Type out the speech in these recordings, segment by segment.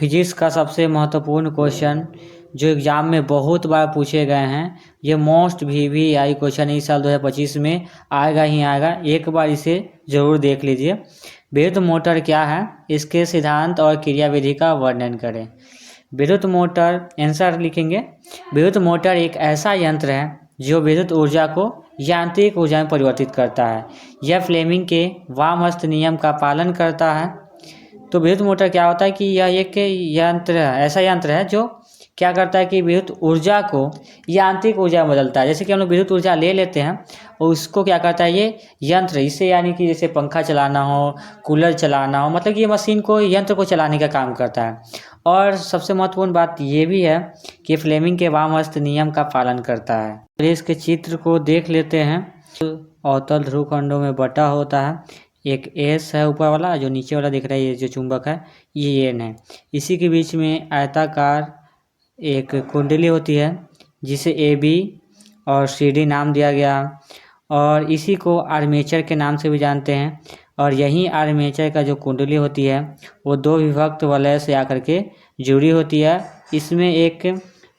Physics का सबसे महत्वपूर्ण क्वेश्चन जो एग्जाम में बहुत बार पूछे गए हैं, ये मोस्ट VVI क्वेश्चन इस साल 2025 में आएगा ही आएगा। एक बार इसे ज़रूर देख लीजिए। विद्युत मोटर क्या है, इसके सिद्धांत और क्रियाविधि का वर्णन करें। विद्युत मोटर आंसर लिखेंगे। विद्युत मोटर एक ऐसा यंत्र है जो विद्युत ऊर्जा को यांत्रिक ऊर्जा में परिवर्तित करता है। यह फ्लेमिंग के वामहस्त नियम का पालन करता है। तो विद्युत मोटर क्या होता है कि यह एक यंत्र है, ऐसा यंत्र है जो क्या करता है कि विद्युत ऊर्जा को यांत्रिक ऊर्जा में बदलता है। जैसे कि हम लोग विद्युत ऊर्जा ले लेते हैं और उसको क्या करता है ये यंत्र, इससे यानी कि जैसे पंखा चलाना हो, कूलर चलाना हो, मतलब कि ये मशीन को, यंत्र को चलाने का काम करता है। और सबसे महत्वपूर्ण बात ये भी है कि फ्लेमिंग के वामहस्त नियम का पालन करता है। तो इसके चित्र को देख लेते हैं। अवतल ध्रुव खंडों में बटा होता है। एक एस है ऊपर वाला, जो नीचे वाला दिख रहा है ये जो चुंबक है ये एन है। इसी के बीच में आयताकार एक कुंडली होती है जिसे AB और CD नाम दिया गया, और इसी को आर्मेचर के नाम से भी जानते हैं। और यही आर्मेचर का जो कुंडली होती है वो दो विभक्त वलय से आकर के जुड़ी होती है। इसमें एक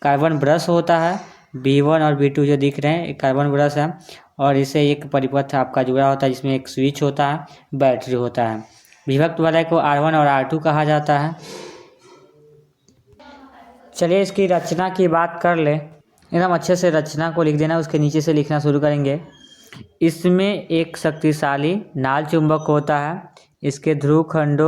कार्बन ब्रश होता है, B1 और B2 जो दिख रहे हैं एक कार्बन ब्रश है, और इसे एक परिपथ आपका जुड़ा होता है जिसमें एक स्विच होता है, बैटरी होता है। विभक्त वलय को R1 और R2 कहा जाता है। चलिए इसकी रचना की बात कर ले। एकदम अच्छे से रचना को लिख देना, उसके नीचे से लिखना शुरू करेंगे। इसमें एक शक्तिशाली नाल चुंबक होता है। इसके ध्रुवखंड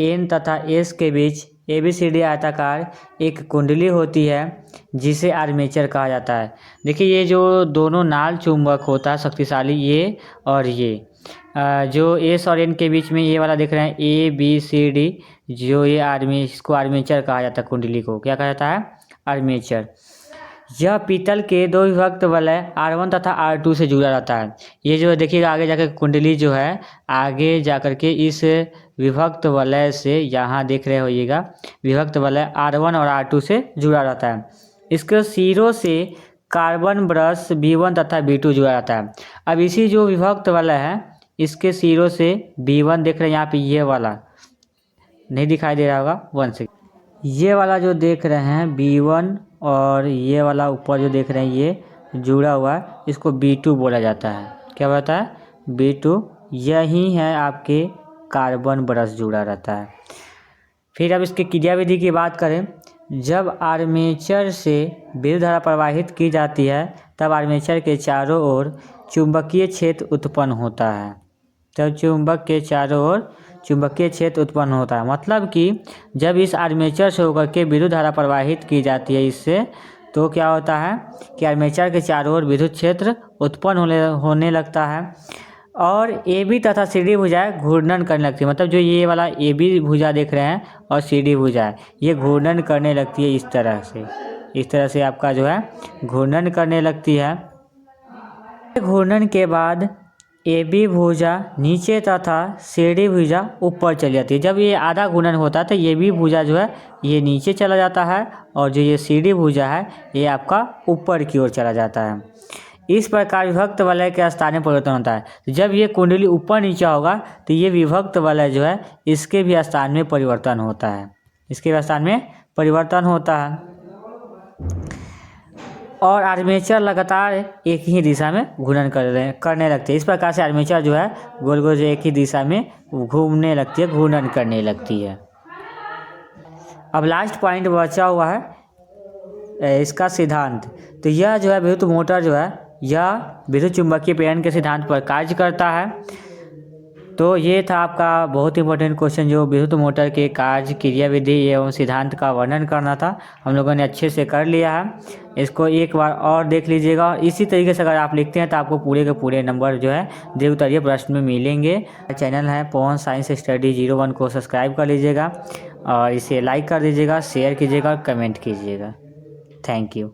N तथा S के बीच ABCD आयताकार एक कुंडली होती है जिसे आर्मेचर कहा जाता है। देखिए ये जो दोनों नाल चुंबक होता है शक्तिशाली, ये और ये जो S और N के बीच में ये वाला दिख रहे हैं ABCD, जो ये इसको आर्मेचर कहा जाता है। कुंडली को क्या कहा जाता है? आर्मेचर। यह पीतल के दो विभक्त वलय R1 तथा R2 से जुड़ा रहता है। ये जो देखिएगा आगे जाकर कुंडली जो है आगे जाकर के इस विभक्त वलय से, यहाँ देख रहे होइएगा विभक्त वलय R1 और R2 से जुड़ा रहता है। इसके सिरों से कार्बन ब्रश B1 तथा B2 जुड़ा रहता है। अब इसी जो विभक्त वलय है इसके सिरों से B1 देख रहे हैं यहाँ पे, ये वाला नहीं दिखाई दे रहा होगा, 1 से ये वाला जो देख रहे हैं B1, और ये वाला ऊपर जो देख रहे हैं ये जुड़ा हुआ है, इसको B2 बोला जाता है। क्या बोलता है? B2। यही है आपके कार्बन ब्रश जुड़ा रहता है। फिर अब इसके क्रियाविधि की बात करें। जब आर्मेचर से विद्युत धारा प्रवाहित की जाती है तब आर्मेचर के चारों ओर चुंबकीय क्षेत्र उत्पन्न होता है। तब चुंबक के चारों ओर चुंबकीय क्षेत्र उत्पन्न होता है, मतलब कि जब इस आर्मेचर से होकर के विद्युत धारा प्रवाहित की जाती है इससे, तो क्या होता है कि आर्मेचर के चारों ओर विद्युत क्षेत्र उत्पन्न होने लगता है। और AB तथा CD भुजाएं घूर्णन करने लगती है। मतलब जो ये वाला AB भुजा देख रहे हैं और CD भुजा है ये घूर्णन करने लगती है। इस तरह से आपका जो है घूर्णन करने लगती है। घूर्णन के बाद AB भुजा नीचे तथा CD भुजा ऊपर चली जाती है। जब ये आधा घूर्णन होता है तो AB भुजा जो है ये नीचे चला जाता है, और जो ये CD भुजा है ये आपका ऊपर की ओर चला जाता है। इस प्रकार विभक्त वलय के स्थान में परिवर्तन होता है। जब ये कुंडली ऊपर नीचे होगा तो ये विभक्त वलय जो है इसके भी स्थान में परिवर्तन होता है। और आर्मेचर लगातार एक ही दिशा में घूर्णन करने लगती है। इस प्रकार से आर्मेचर जो है गोल गोल एक ही दिशा में घूमने लगती है, घूर्णन करने लगती है। अब लास्ट पॉइंट बचा हुआ है इसका सिद्धांत। तो यह जो है विद्युत मोटर जो है यह विद्युत चुंबकीय प्रेरण के सिद्धांत पर कार्य करता है। तो ये था आपका बहुत इंपॉर्टेंट क्वेश्चन जो विद्युत मोटर के कार्य, क्रियाविधि एवं सिद्धांत का वर्णन करना था। हम लोगों ने अच्छे से कर लिया है। इसको एक बार और देख लीजिएगा, और इसी तरीके से अगर आप लिखते हैं तो आपको पूरे के पूरे नंबर जो है दीर्घ उत्तरीय प्रश्न में मिलेंगे। चैनल है पवन साइंस स्टडी 01 को सब्सक्राइब कर लीजिएगा, और इसे लाइक कर दीजिएगा, शेयर कीजिएगा, कमेंट कीजिएगा। Thank you.